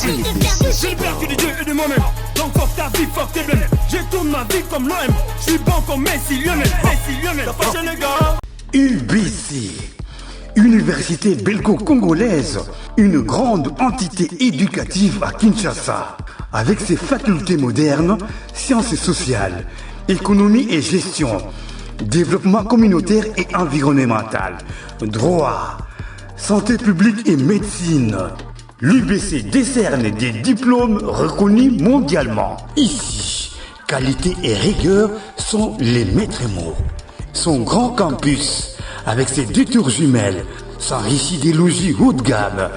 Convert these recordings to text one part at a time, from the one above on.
J'ai peur que des dieux et de moi-même. Donc fuck ta vie, fuck tes blèmes. Je tourne ma vie comme l'OM. Je suis bon comme Messi, Lionel. La prochaine les gars. UBC, Université belgo-congolaise, une grande entité éducative à Kinshasa, avec ses facultés modernes, sciences sociales, économie et gestion, développement communautaire et environnemental, droit, santé publique et médecine. L'UBC décerne des diplômes reconnus mondialement. Ici, qualité et rigueur sont les maîtres mots. Son grand campus, avec ses 2 tours jumelles, s'enrichit des logis haut de gamme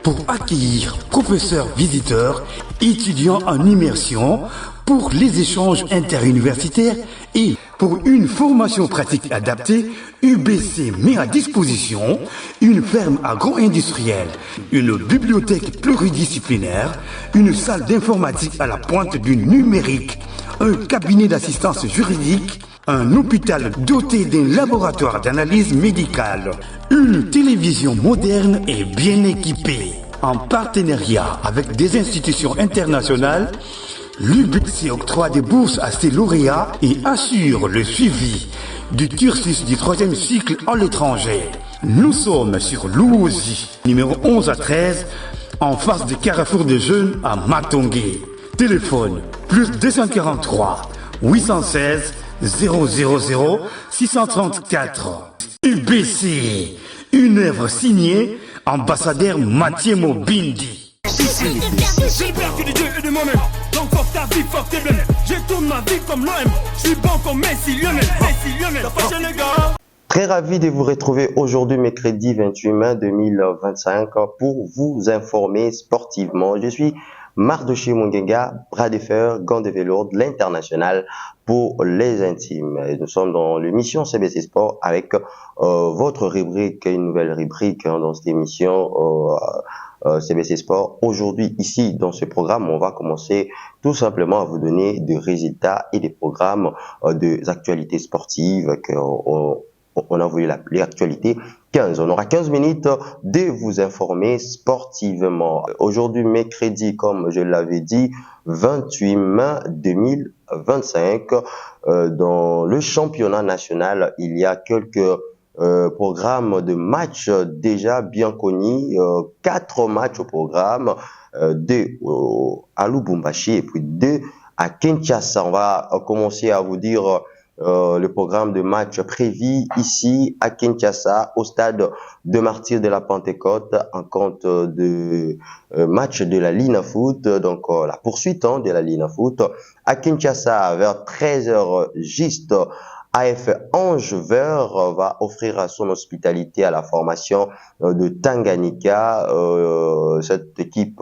pour accueillir professeurs visiteurs, étudiants en immersion, pour les échanges interuniversitaires et pour une formation pratique adaptée. UBC met à disposition une ferme agro-industrielle, une bibliothèque pluridisciplinaire, une salle d'informatique à la pointe du numérique, un cabinet d'assistance juridique, un hôpital doté d'un laboratoire d'analyse médicale, une télévision moderne et bien équipée. En partenariat avec des institutions internationales, l'UBC octroie des bourses à ses lauréats et assure le suivi du cursus du 3e cycle en l'étranger. Nous sommes sur Louzi, numéro 11 à 13, en face du Carrefour des Jeunes à Matongé. Téléphone plus 243 816 000 634. UBC, une œuvre signée ambassadeur Mathieu Mobindi. J'ai peur que des dieux et de moi-même. Donc fuck ta vie, fuck tes blèmes. Je tourne ma vie comme l'OM. Je suis bon comme Messi, Lionel. La prochaine les gars. Très ravi de vous retrouver aujourd'hui, mercredi 28 mai 2025, pour vous informer sportivement. Je suis Mardoché Mungenga, bras de fer, gants de velours de l'international pour les intimes. Et nous sommes dans l'émission CBC Sport avec votre rubrique, une nouvelle rubrique dans cette émission CBC Sport. Aujourd'hui, ici, dans ce programme, on va commencer tout simplement à vous donner des résultats et des programmes des actualités sportives on a voulu l'appeler actualité 15. On aura 15 minutes de vous informer sportivement. Aujourd'hui, mercredi, comme je l'avais dit, 28 mai 2025, dans le championnat national, il y a quelques programmes de matchs déjà bien connus. 4 matchs au programme, 2 à Lubumbashi et puis 2 à Kinshasa. On va commencer à vous dire le programme de match prévu ici à Kinshasa au stade de Martyrs de la Pentecôte en compte de match de la Lina Foot, donc la poursuite de la Lina Foot à Kinshasa vers 13h juste. AF Ange Vert va offrir son hospitalité à la formation de Tanganyika. Cette équipe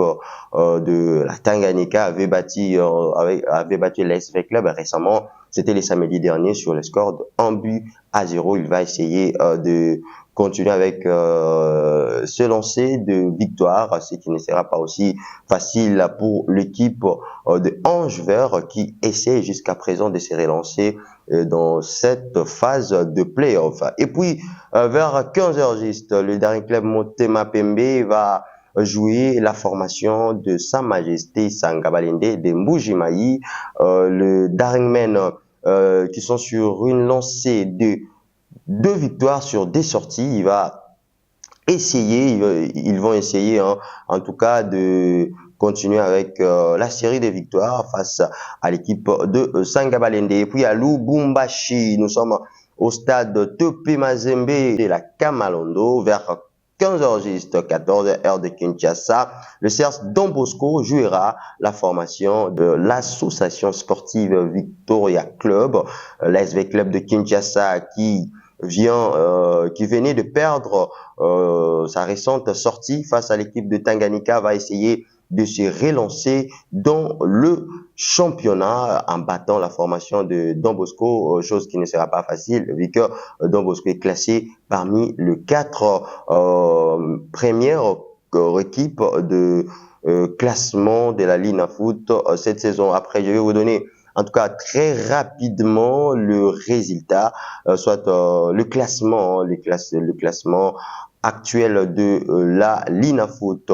de la Tanganyika avait battu l'SV Club récemment. C'était le samedi dernier sur le score de 1-0. Il va essayer de continuer avec ce lancer de victoire, ce qui ne sera pas aussi facile pour l'équipe de Ange Vert qui essaie jusqu'à présent de se relancer dans cette phase de play-off. Et puis, vers 15h juste, le dernier club Motema Pembe va jouer la formation de Sa Majesté Sangabalende de Mbujimayi. Le Daringmen qui sont sur une lancée de 2 victoires sur des sorties. Ils vont essayer en tout cas de continuer avec la série de victoires face à l'équipe de Sangabalende. Et puis à Lubumbashi, nous sommes au stade Topé Mazembe de la Kamalondo vers 15h juste, 14h de Kinshasa. Le CERS Don Bosco jouera la formation de l'association sportive Victoria Club, l'SV Club de Kinshasa qui venait de perdre sa récente sortie face à l'équipe de Tanganyika, va essayer de se relancer dans le championnat en battant la formation de Don Bosco, chose qui ne sera pas facile vu que Don Bosco est classé parmi les 4 premières équipes de classement de la Lina Foot cette saison. Après, je vais vous donner en tout cas très rapidement le résultat, soit le classement actuel de la Linafoot.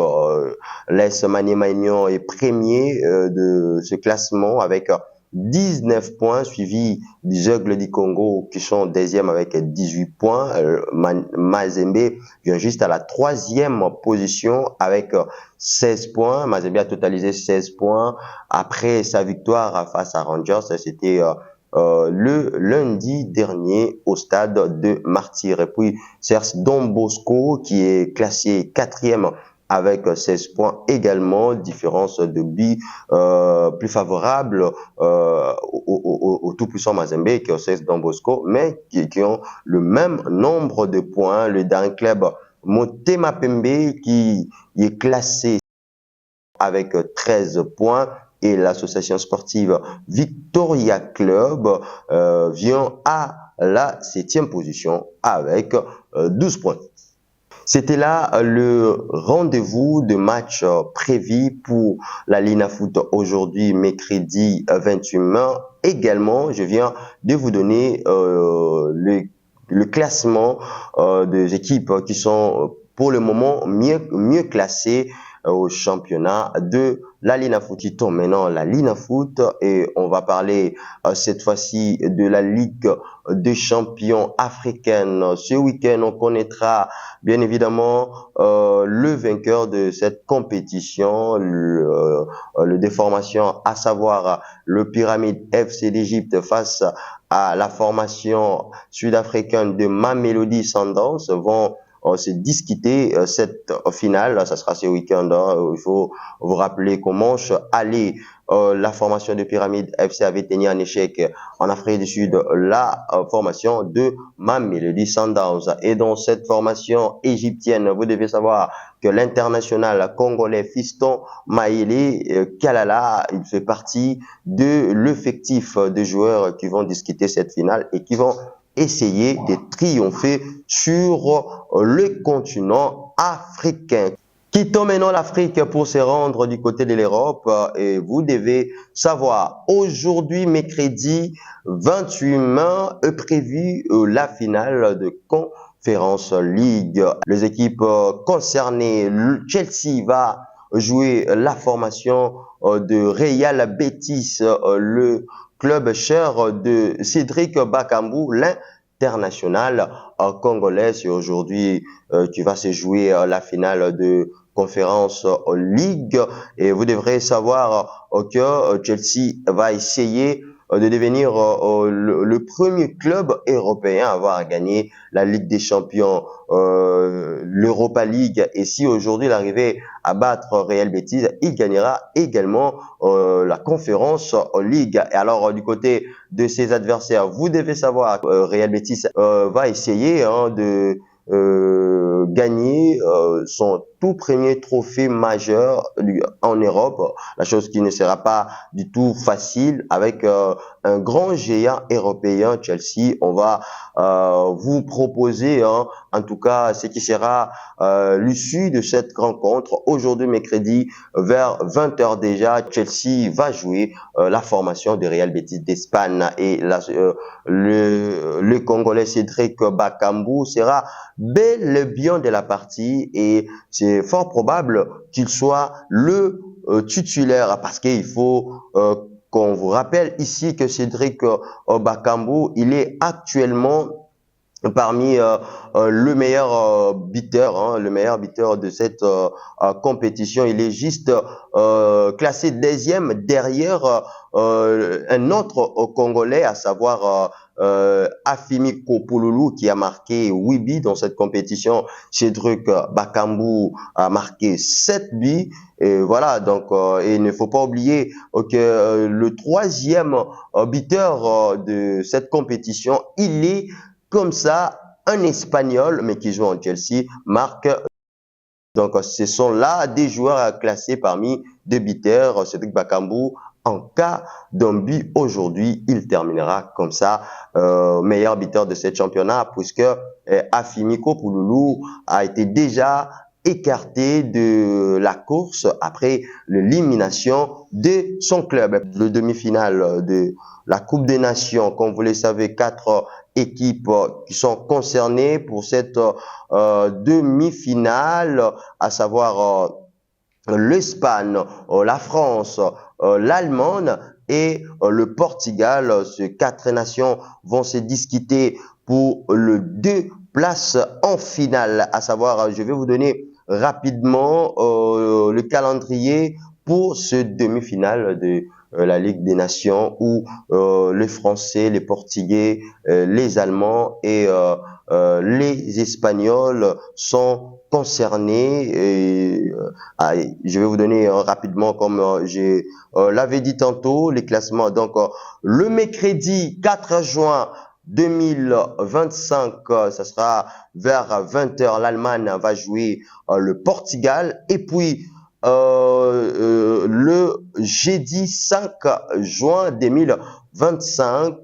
L'AS Maniema est premier de ce classement avec 19 points, suivi des Aigles du Congo qui sont deuxième avec 18 points. Mazembe vient juste à la troisième position avec 16 points. Mazembe a totalisé 16 points après sa victoire face à Rangers. C'était le lundi dernier au stade de Martyr. Et puis Serge Don Bosco qui est classé quatrième avec 16 points également, différence de but plus favorable au tout-puissant Mazembe qui est Serge Don Bosco, mais qui ont le même nombre de points. Le dernier club Motema Pembe qui est classé avec 13 points et l'association sportive Victoria Club vient à la 7e position avec 12 points. C'était là le rendez-vous de match prévu pour la Linafoot aujourd'hui, mercredi 28 mai. Également, je viens de vous donner le classement des équipes qui sont pour le moment mieux classées au championnat de la Linafoot. Qui tombe maintenant la Linafoot et on va parler cette fois-ci de la Ligue des champions africaine. Ce week-end, on connaîtra bien évidemment le vainqueur de cette compétition, le déformation, à savoir le Pyramide FC d'Égypte face à la formation sud-africaine de Mamelodi Sundowns vont se discuter cette finale. Ça sera ce week-end. Il faut vous rappeler qu'au manche aller, la formation de Pyramide FC avait tenu en échec en Afrique du Sud la formation de Mamelodi Sundowns. Et dans cette formation égyptienne, vous devez savoir que l'international congolais Fiston Maïlé Kalala, il fait partie de l'effectif de joueurs qui vont discuter cette finale et qui vont essayer de triompher sur le continent africain. Quittons maintenant l'Afrique pour se rendre du côté de l'Europe et vous devez savoir, aujourd'hui, mercredi 28 mai, est prévue la finale de Conference League. Les équipes concernées, Chelsea va jouer la formation de Real Betis, le club cher de Cédric Bakambu, l'international congolais. C'est aujourd'hui qui va se jouer la finale de Conference League. Et vous devrez savoir que Chelsea va essayer de devenir le premier club européen à avoir gagné la Ligue des Champions, l'Europa League. Et si aujourd'hui il arrivait à battre Real Betis, il gagnera également la Conference League. Et alors du côté de ses adversaires, vous devez savoir que Real Betis va essayer de gagner son tout premier trophée majeur en Europe, la chose qui ne sera pas du tout facile avec un grand géant européen, Chelsea. On va vous proposer en tout cas ce qui sera l'issue de cette rencontre. Aujourd'hui, mercredi, vers 20h déjà, Chelsea va jouer la formation de Real Betis d'Espagne et le Congolais Cédric Bakambu sera bel et bien de la partie et c'est fort probable qu'il soit le titulaire parce qu'il faut qu'on vous rappelle ici que Cédric Bakambu, il est actuellement parmi le meilleur buteur, le meilleur buteur de cette compétition. Il est juste classé deuxième derrière un autre Congolais, à savoir Afimi Kopouloulou qui a marqué 8 buts dans cette compétition. Cédric Bakambu a marqué 7 buts. Et voilà, donc il ne faut pas oublier que le troisième buteur de cette compétition, il est comme ça un Espagnol, mais qui joue en Chelsea, Marc. Donc ce sont là des joueurs classés parmi des buteurs. Cédric Bakambu, en cas d'un but aujourd'hui, il terminera comme ça meilleur buteur de ce championnat, puisque Afimi Kopouloulou a été déjà écarté de la course après l'élimination de son club. Le demi-finale de la Coupe des Nations, comme vous le savez, 4 équipes qui sont concernées pour cette demi-finale, à savoir l'Espagne, la France, l'Allemagne et le Portugal. Ces 4 nations vont se disputer pour le 2 places en finale, à savoir, je vais vous donner rapidement le calendrier pour ce demi-finale de la Ligue des Nations où les Français, les Portugais, les Allemands et les Espagnols sont concernés. Et, je vais vous donner rapidement, comme je l'avais dit tantôt, les classements. Donc, le mercredi 4 juin 2025, ça sera vers 20h, l'Allemagne va jouer le Portugal. Et puis, le jeudi 5 juin 2025,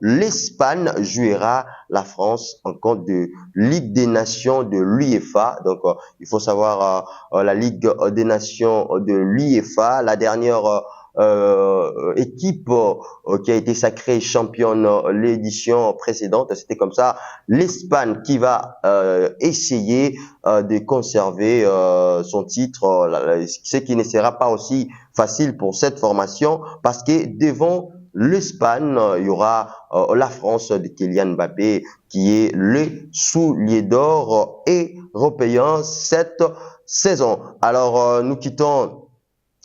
l'Espagne jouera la France en compte de Ligue des Nations de l'UEFA. Donc, il faut savoir la Ligue des Nations de l'UEFA, la dernière équipe qui a été sacrée championne l'édition précédente, c'était comme ça, l'Espagne qui va essayer de conserver son titre, ce qui ne sera pas aussi facile pour cette formation parce que devant l'Espagne, il y aura la France de Kylian Mbappé qui est le soulier d'or européen cette saison. Alors nous quittons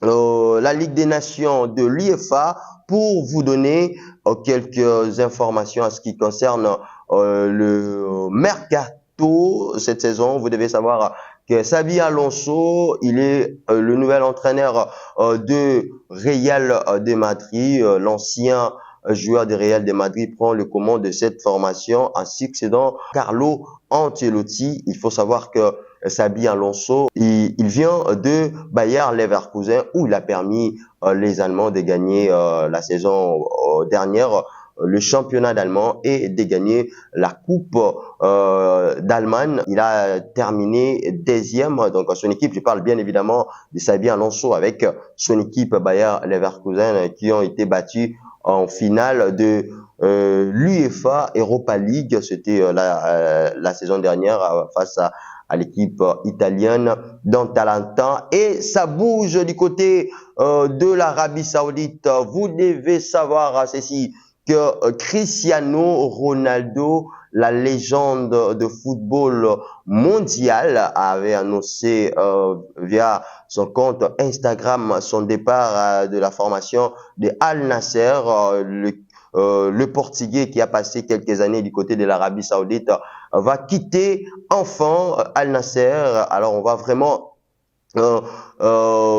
la Ligue des Nations de l'UEFA pour vous donner quelques informations à ce qui concerne le mercato cette saison. Vous devez savoir que Xabi Alonso, il est le nouvel entraîneur de Real de Madrid. L'ancien joueur de Real de Madrid prend le commande de cette formation en succédant Carlo Ancelotti. Il faut savoir que Xabi Alonso, il vient de Bayer Leverkusen où il a permis les Allemands de gagner la saison dernière le championnat d'Allemand et de gagner la Coupe d'Allemagne. Il a terminé 10e. Donc son équipe, je parle bien évidemment de Xabi Alonso avec son équipe Bayer Leverkusen qui ont été battus en finale de l'UEFA Europa League. C'était la saison dernière face à l'équipe italienne d'Atalanta. Et ça bouge du côté de l'Arabie Saoudite. Vous devez savoir ceci, que Cristiano Ronaldo, la légende de football mondial, avait annoncé via son compte Instagram son départ de la formation de Al Nasser, le Portugais qui a passé quelques années du côté de l'Arabie Saoudite va quitter enfin Al Nasser. Alors on va vraiment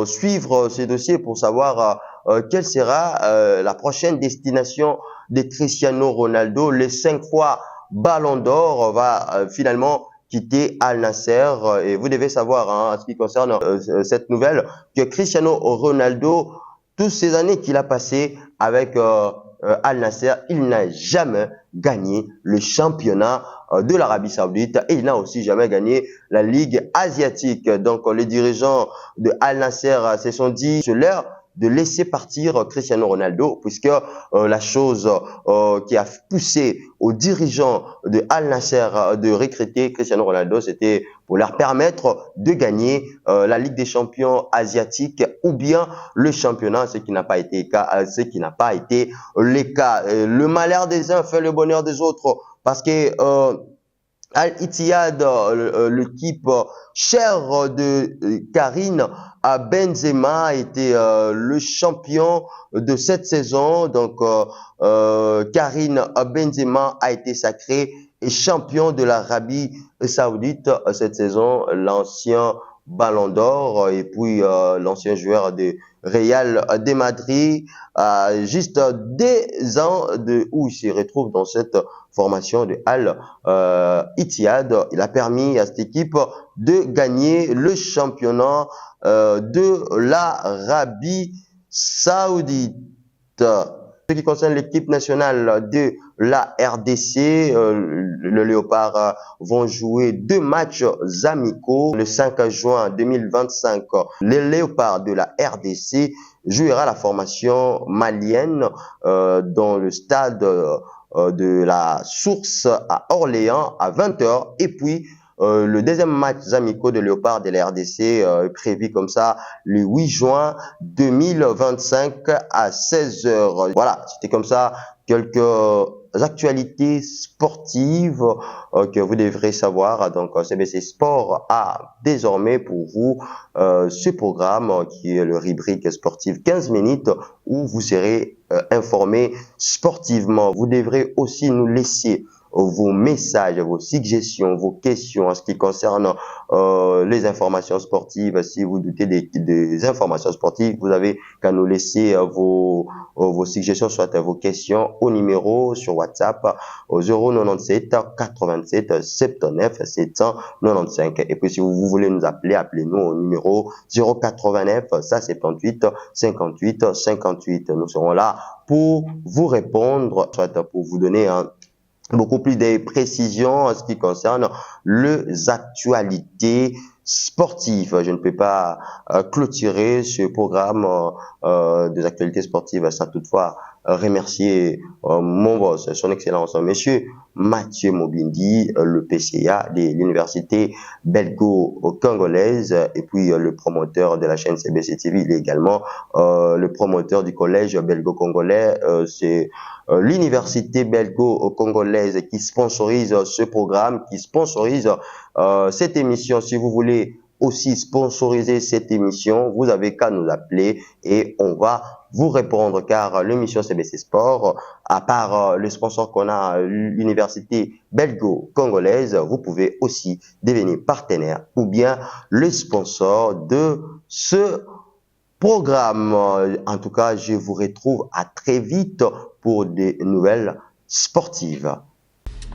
suivre ces dossiers pour savoir quelle sera la prochaine destination de Cristiano Ronaldo. Les 5 fois Ballon d'Or va finalement quitter Al Nasser. Et vous devez savoir, en ce qui concerne cette nouvelle, que Cristiano Ronaldo, toutes ces années qu'il a passées avec Al Nasser, il n'a jamais gagné le championnat de l'Arabie Saoudite et il n'a aussi jamais gagné la Ligue asiatique. Donc les dirigeants de Al Nasser se sont dit c'est l'heure de laisser partir Cristiano Ronaldo, puisque la chose qui a poussé aux dirigeants de Al Nasser de recruter Cristiano Ronaldo, c'était pour leur permettre de gagner la Ligue des champions asiatiques ou bien le championnat, ce qui n'a pas été le cas. Le malheur des uns fait le bonheur des autres, parce que Al-Ittihad, l'équipe chère de Karim Benzema, a été le champion de cette saison. Donc, Karim Benzema a été sacré champion de l'Arabie Saoudite cette saison. L'ancien Ballon d'Or et puis l'ancien joueur de Real de Madrid, juste 2 ans de où il se retrouve dans cette formation de Al-Ittihad. Il a permis à cette équipe de gagner le championnat de l'Arabie Saoudite. Ce qui concerne l'équipe nationale de la RDC, le Léopard vont jouer 2 matchs amicaux. Le 5 juin 2025, le Léopard de la RDC jouera la formation malienne dans le stade de la Source à Orléans à 20h. Et puis, le deuxième match amicaux de Léopard de la RDC est prévu comme ça le 8 juin 2025 à 16h. Voilà, c'était comme ça quelques actualités sportives que vous devrez savoir. Donc, CBC Sport a désormais pour vous ce programme qui est le rubrique sportive 15 minutes où vous serez informé sportivement. Vous devrez aussi nous laisser vos messages, vos suggestions, vos questions en ce qui concerne les informations sportives. Si vous doutez des informations sportives, vous avez qu'à nous laisser vos suggestions, soit vos questions au numéro sur WhatsApp au 097 87 79 795. Et puis si vous voulez nous appeler, appelez-nous au numéro 089 178 58 58. Nous serons là pour vous répondre, soit pour vous donner beaucoup plus de précisions en ce qui concerne les actualités sportives. Je ne peux pas clôturer ce programme des actualités sportives sans toutefois remercier mon boss, son excellence, monsieur Mathieu Mobindi, le PCA de l'université belgo-congolaise, et puis le promoteur de la chaîne CBC TV. Il est également le promoteur du collège belgo-congolais. C'est l'université belgo-congolaise qui sponsorise ce programme, qui sponsorise cette émission. Si vous voulez aussi sponsoriser cette émission, vous avez qu'à nous appeler et on va vous répondre, car l'émission CBC Sport, à part le sponsor qu'on a, l'université belgo-congolaise, vous pouvez aussi devenir partenaire ou bien le sponsor de ce programme. En tout cas, je vous retrouve à très vite pour des nouvelles sportives.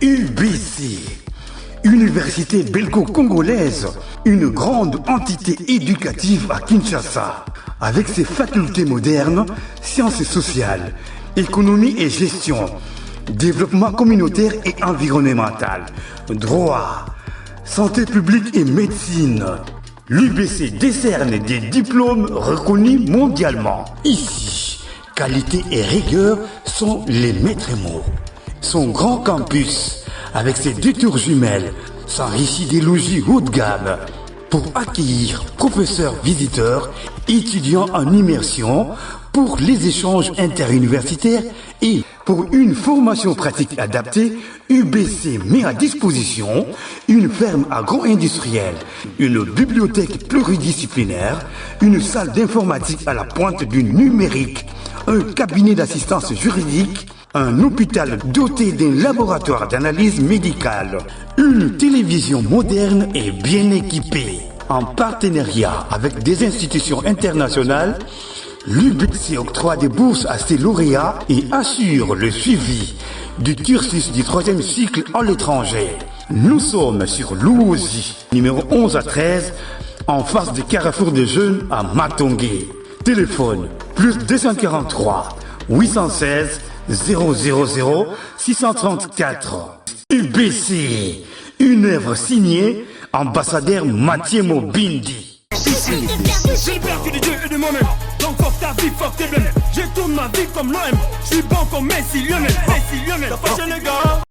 UBC, Université belgo-congolaise, une grande entité éducative à Kinshasa, avec ses facultés modernes, sciences sociales, économie et gestion, développement communautaire et environnemental, droit, santé publique et médecine. L'UBC décerne des diplômes reconnus mondialement. Ici, qualité et rigueur sont les maîtres mots. Son grand campus, avec ses 2 tours jumelles, s'enrichit des logis haut de gamme pour accueillir professeurs visiteurs, étudiants en immersion, pour les échanges interuniversitaires et pour une formation pratique adaptée. UBC met à disposition une ferme agro-industrielle, une bibliothèque pluridisciplinaire, une salle d'informatique à la pointe du numérique, un cabinet d'assistance juridique, un hôpital doté d'un laboratoire d'analyse médicale, une télévision moderne et bien équipée. En partenariat avec des institutions internationales, l'UBC octroie des bourses à ses lauréats et assure le suivi du cursus du 3e cycle à l'étranger. Nous sommes sur Louosi, numéro 11 à 13, en face du carrefour des jeunes à Matongé. Téléphone plus 243 816 000 634. UBC, une œuvre signée ambassadeur Mathieu Mobindi. J'ai perdu de Dieu et de moi-même. Donc fuck ta vie, fuck tes blêmes. Je tourne ma vie comme l'OM. Je suis bon comme Messi, Lionel. Messi, Lionel. Ça fait les gars.